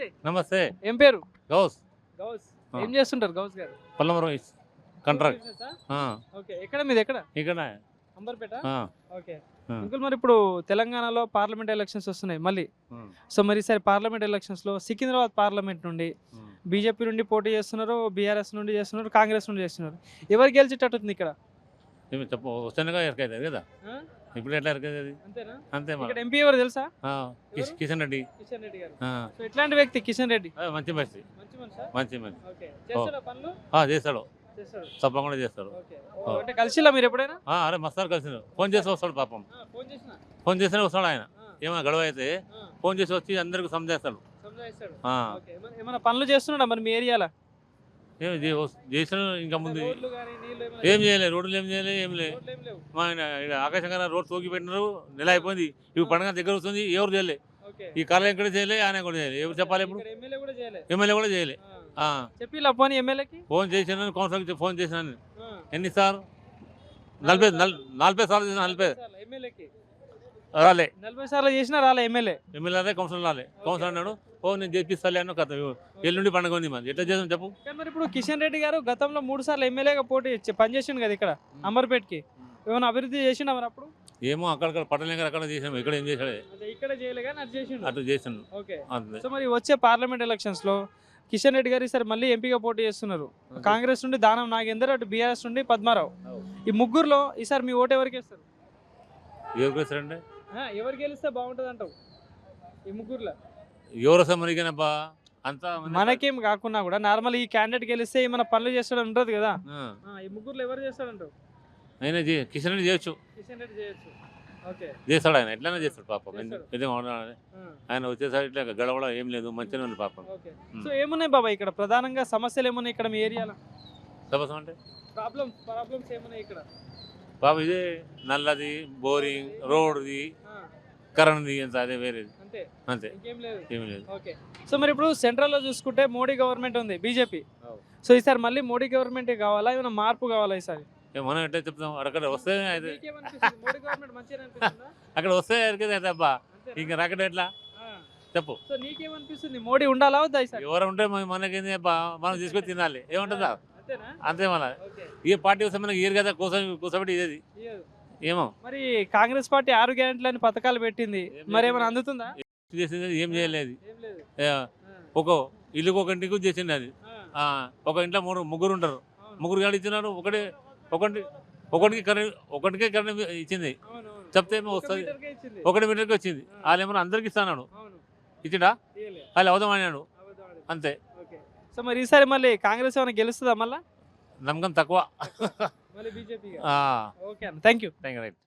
నమస్తే. నమస్తే. ఏం పేరు? గౌస్. గౌస్. ఆ. ఏం చేస్తుంటారు గౌస్ గారు? పల్లమరం కాంట్రాక్ట్. ఓకే. ఎక్కడ మీది ఎక్కడ? ఇక్కడ అంబర్పేట. ఆ, ఓకే. ఆ. అంకుల్ మరి ఇప్పుడు తెలంగాణలో పార్లమెంట్ ఎలక్షన్స్ వస్తున్నాయి మళ్ళీ. ఉమ్, సో మరి ఈసారి పార్లమెంట్ ఎలక్షన్స్ లో సికింద్రాబాద్ పార్లమెంట్ నుండి ఉమ్. బీజేపీ నుండి పోటీ చేస్తున్నారు, బీఆర్ఎస్ నుండి చేస్తున్నారు, కాంగ్రెస్ నుండి చేస్తున్నారు. ఎవరు గెలిచేటట్టుంది ఇక్కడ? ఏమి చెప్పు వస్తేనేగా ఎరకైతుంది కదా. ఆ? ఇప్పుడు ఎట్లా ఎరకైతుంది అది? అంతేనా? అంతే ఇక్కడ మరి. ఎంపీ ఎవరు తెలుసా? ఎవరు? కిషన్ రెడ్డి. కిషన్ రెడ్డి గారు. ఆ, సో ఎట్లాంటి వ్యక్తి కిషన్ రెడ్డి? మంచి మనిషి. మంచి మనిషా? మంచి మనిషి. ఓకే. చేస్తాడా పనులు? చేస్తాడు. చేస్తాడు. తప్పకుండా చేస్తాడు. ఓకే. అంటే కలిసిలా మీరు ఎప్పుడైనా? అరే మస్తారు కలిసి ఫోన్ చేసి వస్తాడు పాపం. ఫోన్ చేసినా? ఫోన్ చేస్తేనే వస్తాడు ఆయన. ఆ. ఏమైనా గొడవ అయితే ఆ. ఫోన్ చేసి వచ్చి అందరికి సంజేస్తాడు. సంజాయిస్తాడు. ఆ. ఓకే. ఏమైనా పనులు చేస్తున్నాడా మరి మీ ఏరియాలో? ఏమి చేసిన ఇంకా ముందు రోడ్లు గానీ నీళ్లు ఏమైనా? ఏం చేయలేదు. రోడ్లు ఏం చేయలేదు. ఏం లేదు. రోడ్లు ఏం లేవు. మా ఆయన ఈడ ఆకాశంగా రోడ్ తోకి పెట్టినారు. నెల అయిపోయింది. ఇవి పండుగ దగ్గర వస్తుంది. ఎవరు చేయలే. ఓకే. ఈ కాలం ఎక్కడ చేయలే. ఆయన కూడా చేయలే. ఎవరు చెప్పాలి ఇప్పుడు? ఇక్కడ ఎమ్మెల్యే కూడా చేయలే. ఎమ్మెల్యే కూడా చేయలే. ఆ. చెప్పిలా పోనీ ఎమ్మెల్యేకి? ఫోన్ చేసినాను. కౌన్సిలర్కి ఫోన్ చేసినాను. ఆ. ఎన్నిసార్లు? 40 సార్లు చేసిన. 40 సార్లు ఎమ్మెల్యేకి రాలే. 40 సార్లు చేసినా రాలే ఎమ్మెల్యే. ఎమ్మెల్యే అదే కౌన్సిలర్ రాలే. కౌన్సిలర్ అన్నాడు నేను చేపిస్తాలే అన్న కథ. ఎల్లుండి పండుగ ఉంది. మరి ఎట్లా చేసాం చెప్పు. కానీ మరి ఇప్పుడు కిషన్ రెడ్డి గారు గతంలో 3 సార్లు ఎమ్మెల్యేగా పోటీ పనిచేసిండు కదా ఇక్కడ అంబర్పేట్కి. ఏమైనా అభివృద్ధి చేసిండా మరి అప్పుడు? ఏమో అక్కడక్కడ పట్టలేక అక్కడ చేసాము. ఇక్కడ ఏం చేశాడు? అంటే ఇక్కడ చేయలే కానీ అటు చేసిండు. అటు చేసాను. ఓకే. అంతే. సో మరి వచ్చే పార్లమెంట్ ఎలక్షన్స్ లో కిషన్ రెడ్డి గారు ఈసారి మళ్ళీ ఎంపీగా పోటీ చేస్తున్నారు. కాంగ్రెస్ నుండి దానం నాగేందర్, అటు బీఆర్ఎస్ నుండి పద్మారావు. ఈ ముగ్గురులో ఈసారి మీ ఓటు ఎవరికి వేస్తారు? ఎవరికి వేస్తారంటే ఎవరు గెలిస్తే బాగుంటుంది అంటావు ఈ ముగ్గురులో? ఎవరు వస్తే మనకేనబ్బా అంతా మనకేం కాకున్నా కూడా నార్మల్ ఈ క్యాండిడేట్ గెలిస్తే ఏమైనా పనులు చేస్తాడని ఉంటుంది కదా. ఆ. ఈ ముగ్గురులో ఎవరు చేస్తాడంటావు? ఆయన కిషన్ రెడ్డి చేయొచ్చు. కిషన్ రెడ్డి చేయొచ్చు. ఓకే. చేస్తాడు. ఆయన ఎట్లైనా చేస్తాడు పాపం. చేస్తాడు. ఎందుకు ఆయన వచ్చేసరికి ఇట్లా గడవడం ఏం లేదు. మంచిగా ఉంది పాపం. ఓకే. సో ఏమున్నాయి బాబా ఇక్కడ ప్రధానంగా సమస్యలు ఏమున్నాయి ఇక్కడ మీ ఏరియాలో? సమస్య అంటే ప్రాబ్లమ్స్ ఏమున్నాయి ఇక్కడ? బాబు ఇదే నల్లది, బోరింగ్, రోడ్ది, కరెంట్ది అంత అదే వేరేది. అంతే అంతే. ఇంకేం లేదు. ఏమి లేదు. ఓకే. సో మరి ఇప్పుడు సెంట్రల్లో చూసుకుంటే మోడీ గవర్నమెంట్ ఉంది, బీజేపీ. సో ఈసారి మళ్ళీ మోడీ గవర్నమెంట్ కావాలా, ఏమైనా మార్పు కావాలా ఈసారి? మనం ఎట్లా చెప్తాం? అక్కడ వస్తే అయితే నీకేమనిపిస్తుంది? మోడీ గవర్నమెంట్ మంచిగా అనిపిస్తుందా? అక్కడ వస్తే అయితే అబ్బా అంతేనా? ఇంకా రాకడం ఎట్లా ఆ. చెప్పు. సో నీకేమనిపిస్తుంది? మోడీ ఉండాలా వద్దా ఈసారి? ఎవరు ఉంటే మనకేంది అబ్బా, మనం తీసుకొని తినాలి. ఏముంటుందా? అంతేనా? అంతే. మన ఓకే. ఏ పార్టీ వస్తే మనకి ఏరు కదా కూసబెట్టి ఇదేది ఇయ్యదు. ఏమో మరి కాంగ్రెస్ పార్టీ 6 గ్యారెంటీలని పథకాలు పెట్టింది, మరి ఏమైనా అందుతుందా? చేసింది ఏం చేయలేదు. ఏం లేదు. ఏ, ఆ. ఒక ఇల్లుకి ఒక ఇంటికి చేసింది అది. ఆ. ఒక ఇంట్లో ముగ్గురు ఉంటారు. అవును. ముగ్గురు గాడి ఇచ్చినారు. ఒకటికి కరెంట్ ఇచ్చింది. అవునవును. చెప్తే ఏమో ఒక వస్తుంది. మీటర్కే ఇచ్చింది. 1 మీటర్కి వచ్చింది. వాళ్ళు ఏమన్నా అందరికి ఇస్తాడు. అవును. ఇచ్చిడా? ఇయ్యలే. వాళ్ళు అవదామన్నాడు. అబద్ధం ఆడింది. అంతే. ఓకే. సో మరి ఈసారి మళ్ళీ కాంగ్రెస్ ఏమైనా గెలుస్తుందా మళ్ళా? నమ్మకం తక్కువ. మళ్ళీ బీజేపీ. ఆ, ఓకే అన్న, thank you. Thank you. Right.